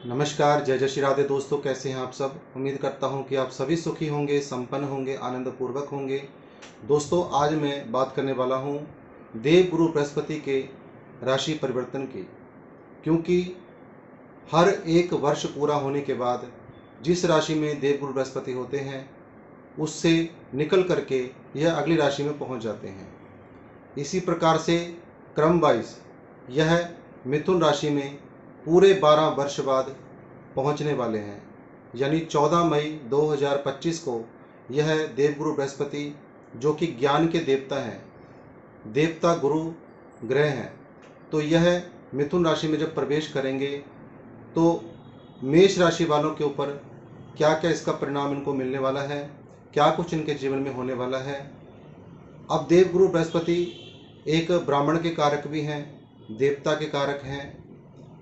नमस्कार, जय जय श्री राधे दोस्तों। कैसे हैं आप सब। उम्मीद करता हूं कि आप सभी सुखी होंगे, संपन्न होंगे, आनंदपूर्वक होंगे। दोस्तों, आज मैं बात करने वाला हूं देवगुरु बृहस्पति के राशि परिवर्तन की। क्योंकि हर एक वर्ष पूरा होने के बाद जिस राशि में देवगुरु बृहस्पति होते हैं उससे निकल करके यह अगली राशि में पहुंच जाते हैं। इसी प्रकार से क्रम वाइज यह मिथुन राशि में पूरे 12 वर्ष बाद पहुंचने वाले हैं। यानी 14 मई 2025 को यह देवगुरु बृहस्पति, जो कि ज्ञान के देवता हैं, देवता गुरु ग्रह हैं, तो यह मिथुन राशि में जब प्रवेश करेंगे तो मेष राशि वालों के ऊपर क्या क्या इसका परिणाम इनको मिलने वाला है, क्या कुछ इनके जीवन में होने वाला है। अब देवगुरु बृहस्पति एक ब्राह्मण के कारक भी हैं, देवता के कारक हैं,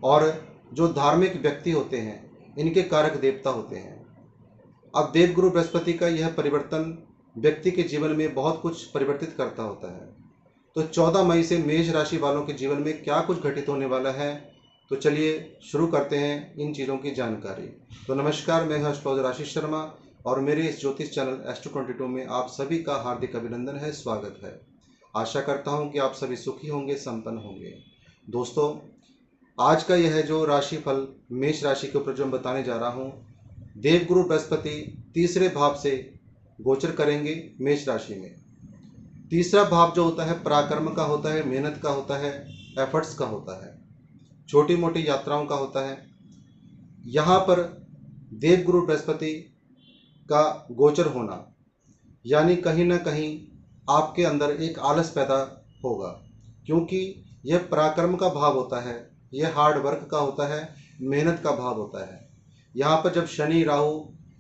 और जो धार्मिक व्यक्ति होते हैं इनके कारक देवता होते हैं। अब देवगुरु बृहस्पति का यह परिवर्तन व्यक्ति के जीवन में बहुत कुछ परिवर्तित करता होता है। तो 14 मई से मेष राशि वालों के जीवन में क्या कुछ घटित होने वाला है, तो चलिए शुरू करते हैं इन चीज़ों की जानकारी। तो नमस्कार, मैं हूं एस्ट्रोलॉजर आशीष शर्मा और मेरे इस ज्योतिष चैनल एस्ट्रो 22 में आप सभी का हार्दिक अभिनंदन है, स्वागत है। आशा करता हूं कि आप सभी सुखी होंगे, संपन्न होंगे। दोस्तों, आज का यह जो राशिफल मेष राशि के ऊपर जो मैं बताने जा रहा हूँ, देवगुरु बृहस्पति तीसरे भाव से गोचर करेंगे मेष राशि में। तीसरा भाव जो होता है पराक्रम का होता है, मेहनत का होता है, एफर्ट्स का होता है, छोटी मोटी यात्राओं का होता है। यहाँ पर देवगुरु बृहस्पति का गोचर होना यानी कहीं ना कहीं आपके अंदर एक आलस पैदा होगा, क्योंकि यह पराक्रम का भाव होता है, यह हार्ड वर्क का होता है, मेहनत का भाव होता है। यहाँ पर जब शनि, राहु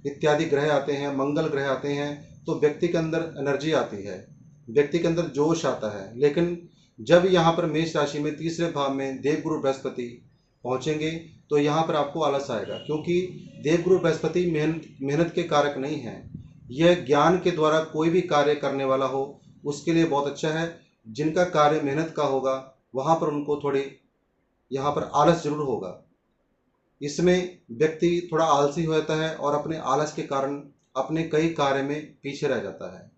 इत्यादि ग्रह आते हैं, मंगल ग्रह आते हैं, तो व्यक्ति के अंदर एनर्जी आती है, व्यक्ति के अंदर जोश आता है। लेकिन जब यहाँ पर मेष राशि में तीसरे भाव में देवगुरु बृहस्पति पहुँचेंगे तो यहाँ पर आपको आलस आएगा, क्योंकि देवगुरु बृहस्पति मेहनत के कारक नहीं है। यह ज्ञान के द्वारा कोई भी कार्य करने वाला हो उसके लिए बहुत अच्छा है। जिनका कार्य मेहनत का होगा वहाँ पर उनको थोड़ी यहाँ पर आलस जरूर होगा। इसमें व्यक्ति थोड़ा आलसी हो जाता है और अपने आलस के कारण अपने कई कार्य में पीछे रह जाता है।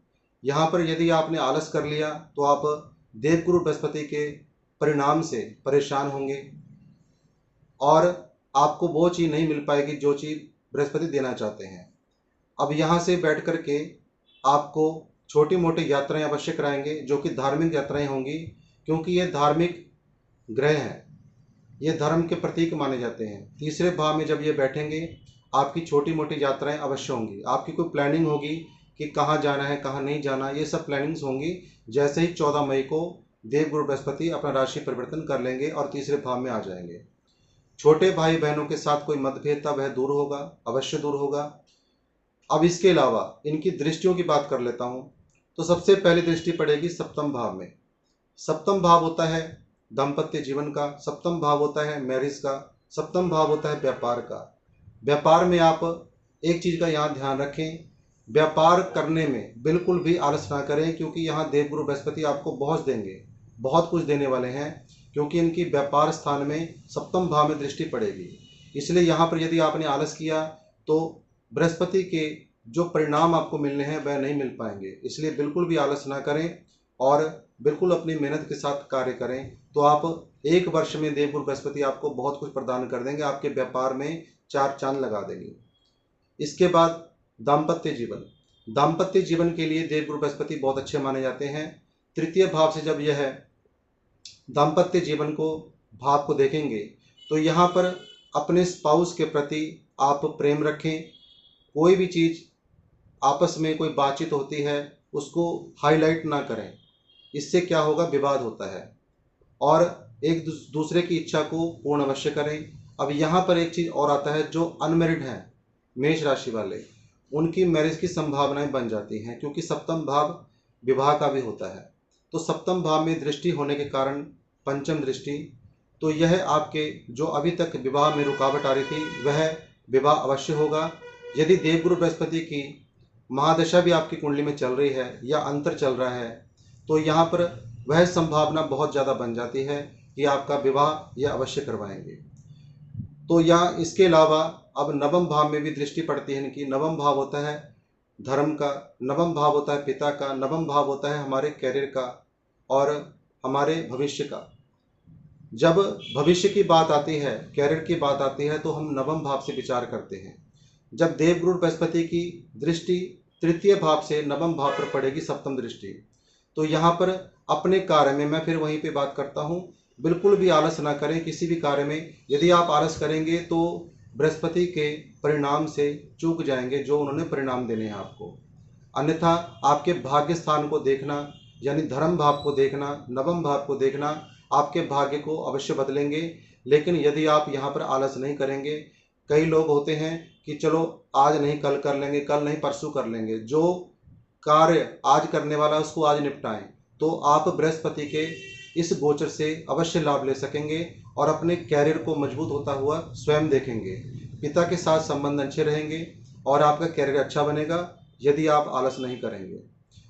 यहाँ पर यदि आपने आलस कर लिया तो आप देवगुरु बृहस्पति के परिणाम से परेशान होंगे और आपको वो चीज़ नहीं मिल पाएगी जो चीज़ बृहस्पति देना चाहते हैं। अब यहाँ से बैठ कर के आपको छोटी मोटी यात्राएं अवश्य कराएंगे, जो कि धार्मिक यात्राएं होंगी, क्योंकि ये धार्मिक ग्रह हैं, ये धर्म के प्रतीक माने जाते हैं। तीसरे भाव में जब ये बैठेंगे आपकी छोटी मोटी यात्राएं अवश्य होंगी। आपकी कोई प्लानिंग होगी कि कहाँ जाना है, कहाँ नहीं जाना, ये सब प्लानिंग्स होंगी। जैसे ही 14 मई को देवगुरु बृहस्पति अपना राशि परिवर्तन कर लेंगे और तीसरे भाव में आ जाएंगे। छोटे भाई बहनों के साथ कोई मतभेद था वह दूर होगा, अवश्य दूर होगा। अब इसके अलावा इनकी दृष्टियों की बात कर लेता हूँ। तो सबसे पहली दृष्टि पड़ेगी सप्तम भाव में। सप्तम भाव होता है दाम्पत्य जीवन का, सप्तम भाव होता है मैरिज का, सप्तम भाव होता है व्यापार का। व्यापार में आप एक चीज़ का यहाँ ध्यान रखें, व्यापार करने में बिल्कुल भी आलस ना करें, क्योंकि यहाँ देवगुरु बृहस्पति आपको बहुत देंगे, बहुत कुछ देने वाले हैं, क्योंकि इनकी व्यापार स्थान में सप्तम भाव में दृष्टि पड़ेगी। इसलिए यहाँ पर यदि आपने आलस किया तो बृहस्पति के जो परिणाम आपको मिलने हैं वह नहीं मिल पाएंगे। इसलिए बिल्कुल भी आलस ना करें और बिल्कुल अपनी मेहनत के साथ कार्य करें, तो आप एक वर्ष में देवगुरु बृहस्पति आपको बहुत कुछ प्रदान कर देंगे, आपके व्यापार में चार चांद लगा देंगे। इसके बाद दाम्पत्य जीवन। दाम्पत्य जीवन के लिए देवगुरु बृहस्पति बहुत अच्छे माने जाते हैं। तृतीय भाव से जब यह दाम्पत्य जीवन को भाव को देखेंगे तो यहाँ पर अपने स्पाउस के प्रति आप प्रेम रखें। कोई भी चीज़ आपस में कोई बातचीत होती है उसको हाईलाइट ना करें, इससे क्या होगा, विवाद होता है। और एक दूसरे की इच्छा को पूर्ण अवश्य करें। अब यहाँ पर एक चीज़ और आता है, जो अनमेरिड हैं मेष राशि वाले, उनकी मैरिज की संभावनाएं बन जाती हैं, क्योंकि सप्तम भाव विवाह का भी होता है। तो सप्तम भाव में दृष्टि होने के कारण पंचम दृष्टि, तो यह आपके जो अभी तक विवाह में रुकावट आ रही थी वह विवाह अवश्य होगा। यदि देवगुरु बृहस्पति की महादशा भी आपकी कुंडली में चल रही है या अंतर चल रहा है तो यहाँ पर वह संभावना बहुत ज़्यादा बन जाती है कि आपका विवाह यह अवश्य करवाएंगे। तो यहाँ इसके अलावा अब नवम भाव में भी दृष्टि पड़ती है इनकी। नवम भाव होता है धर्म का, नवम भाव होता है पिता का, नवम भाव होता है हमारे कैरियर का और हमारे भविष्य का। जब भविष्य की बात आती है, कैरियर की बात आती है, तो हम नवम भाव से विचार करते हैं। जब देवगुरु बृहस्पति की दृष्टि तृतीय भाव से नवम भाव पर पड़ेगी, सप्तम दृष्टि, तो यहाँ पर अपने कार्य में, मैं फिर वहीं पे बात करता हूँ, बिल्कुल भी आलस ना करें किसी भी कार्य में। यदि आप आलस करेंगे तो बृहस्पति के परिणाम से चूक जाएंगे जो उन्होंने परिणाम देने हैं आपको। अन्यथा आपके भाग्य स्थान को देखना, यानी धर्म भाव को देखना, नवम भाव को देखना, आपके भाग्य को अवश्य बदलेंगे। लेकिन यदि आप यहाँ पर आलस नहीं करेंगे, कई लोग होते हैं कि चलो आज नहीं कल कर लेंगे, कल नहीं परसों कर लेंगे, जो कार्य आज करने वाला है उसको आज निपटाएं, तो आप बृहस्पति के इस गोचर से अवश्य लाभ ले सकेंगे और अपने कैरियर को मजबूत होता हुआ स्वयं देखेंगे। पिता के साथ संबंध अच्छे रहेंगे और आपका कैरियर अच्छा बनेगा यदि आप आलस नहीं करेंगे।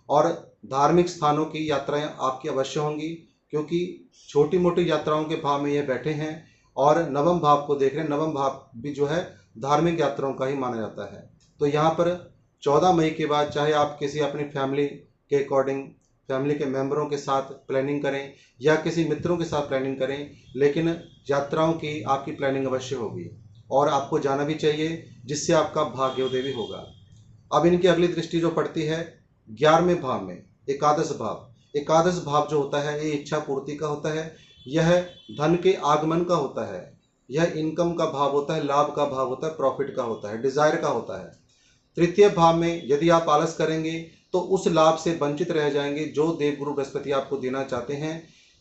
और धार्मिक स्थानों की यात्राएं आपकी अवश्य होंगी, क्योंकि छोटी मोटी यात्राओं के भाव में ये बैठे हैं और नवम भाव को देख रहे हैं। नवम भाव भी जो है धार्मिक यात्राओं का ही माना जाता है। तो यहाँ पर 14 मई के बाद चाहे आप किसी अपनी फैमिली के अकॉर्डिंग, फैमिली के मेंबरों के साथ प्लानिंग करें या किसी मित्रों के साथ प्लानिंग करें, लेकिन यात्राओं की आपकी प्लानिंग अवश्य होगी और आपको जाना भी चाहिए, जिससे आपका भाग्योदय भी होगा। अब इनकी अगली दृष्टि जो पड़ती है 11वें भाव में, एकादश भाव। एकादश भाव जो होता है ये इच्छा पूर्ति का होता है, यह धन के आगमन का होता है, यह इनकम का भाव होता है, लाभ का भाव होता है, प्रॉफिट का होता है, डिजायर का होता है। तृतीय भाव में यदि आप आलस करेंगे तो उस लाभ से वंचित रह जाएंगे जो देवगुरु बृहस्पति आपको देना चाहते हैं,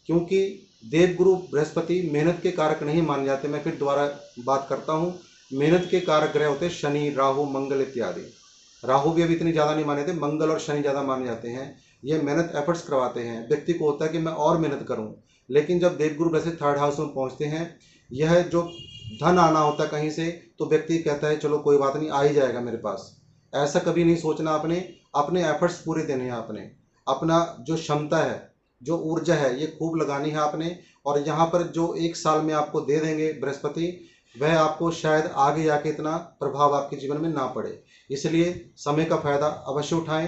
क्योंकि देवगुरु बृहस्पति मेहनत के कारक नहीं माने जाते। मैं फिर दोबारा बात करता हूँ, मेहनत के कारक ग्रह होते हैं शनि, राहु, मंगल इत्यादि। राहु भी अभी इतनी ज़्यादा नहीं माने थे, मंगल और शनि ज़्यादा माने जाते हैं। ये मेहनत एफर्ट्स करवाते हैं, व्यक्ति को होता है कि मैं और मेहनत करूँ। लेकिन जब देवगुरु बृहस्पति थर्ड हाउस में पहुँचते हैं, यह जो धन आना होता है कहीं से, तो व्यक्ति कहता है चलो कोई बात नहीं, आ ही जाएगा मेरे पास। ऐसा कभी नहीं सोचना, अपने एफर्ट्स पूरे देने हैं आपने, अपना जो क्षमता है, जो ऊर्जा है, ये खूब लगानी है आपने। और यहाँ पर जो 1 साल में आपको दे देंगे बृहस्पति, वह आपको शायद आगे जाके इतना प्रभाव आपके जीवन में ना पड़े। इसलिए समय का फायदा अवश्य उठाएं,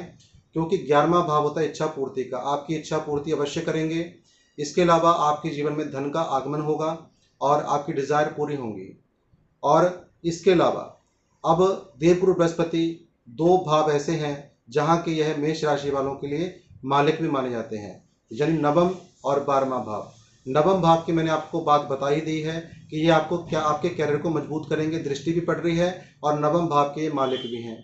क्योंकि 11वां भाव होता है इच्छा पूर्ति का। आपकी इच्छा पूर्ति अवश्य करेंगे। इसके अलावा आपके जीवन में धन का आगमन होगा और आपकी डिजायर पूरी होंगी। और इसके अलावा अब देवगुरु बृहस्पति 2 भाव ऐसे हैं जहाँ के यह मेष राशि वालों के लिए मालिक भी माने जाते हैं, यानी नवम और 12वां भाव। नवम भाव की मैंने आपको बात बता ही दी है कि ये आपको क्या, आपके कैरियर को मजबूत करेंगे, दृष्टि भी पड़ रही है और नवम भाव के मालिक भी हैं।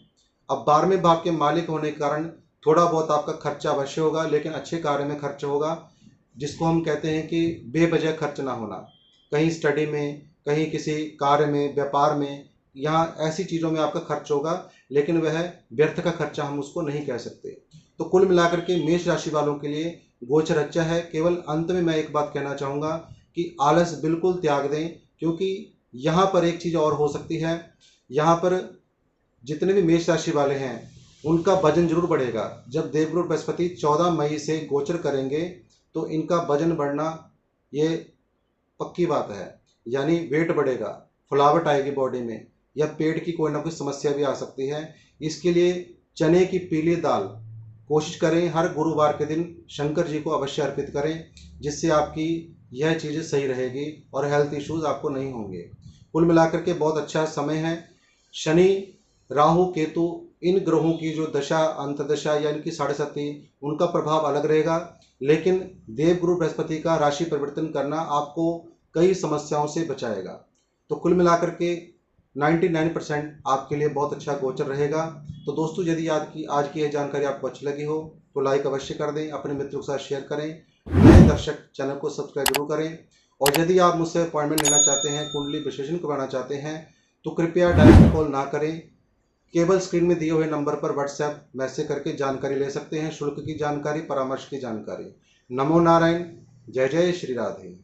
अब 12वें भाव के मालिक होने के कारण थोड़ा बहुत आपका खर्चा अवश्य होगा, लेकिन अच्छे कार्य में खर्च होगा, जिसको हम कहते हैं कि बेवजह खर्च ना होना, कहीं स्टडी में, कहीं किसी कार्य में, व्यापार में, यहाँ ऐसी चीज़ों में आपका खर्च होगा, लेकिन वह व्यर्थ का खर्चा हम उसको नहीं कह सकते। तो कुल मिलाकर के मेष राशि वालों के लिए गोचर अच्छा है। केवल अंत में मैं एक बात कहना चाहूँगा कि आलस बिल्कुल त्याग दें, क्योंकि यहाँ पर एक चीज़ और हो सकती है। यहाँ पर जितने भी मेष राशि वाले हैं उनका वजन जरूर बढ़ेगा। जब देवगुरु बृहस्पति 14 मई से गोचर करेंगे तो इनका वजन बढ़ना ये पक्की बात है, यानी वेट बढ़ेगा, फुलावट आएगी बॉडी में, या पेट की कोई ना कोई समस्या भी आ सकती है। इसके लिए चने की पीली दाल कोशिश करें हर गुरुवार के दिन शंकर जी को अवश्य अर्पित करें, जिससे आपकी यह चीज़ें सही रहेगी और हेल्थ इश्यूज आपको नहीं होंगे। कुल मिलाकर के बहुत अच्छा समय है। शनि, राहु, केतु, इन ग्रहों की जो दशा, अंतदशा या इनकी 7.5, उनका प्रभाव अलग रहेगा, लेकिन देवगुरु बृहस्पति का राशि परिवर्तन करना आपको कई समस्याओं से बचाएगा। तो कुल मिलाकर के 99% आपके लिए बहुत अच्छा गोचर रहेगा। तो दोस्तों, यदि आज की यह जानकारी आपको अच्छी लगी हो तो लाइक अवश्य कर दें, अपने मित्रों के साथ शेयर करें, नए दर्शक चैनल को सब्सक्राइब जरूर करें। और यदि आप मुझसे अपॉइंटमेंट लेना चाहते हैं, कुंडली विश्लेषण करवाना चाहते हैं, तो कृपया डायरेक्ट कॉल ना करें, केवल स्क्रीन में दिए हुए नंबर पर व्हाट्सएप मैसेज करके जानकारी ले सकते हैं, शुल्क की जानकारी, परामर्श की जानकारी। नमो नारायण, जय जय श्री राधे।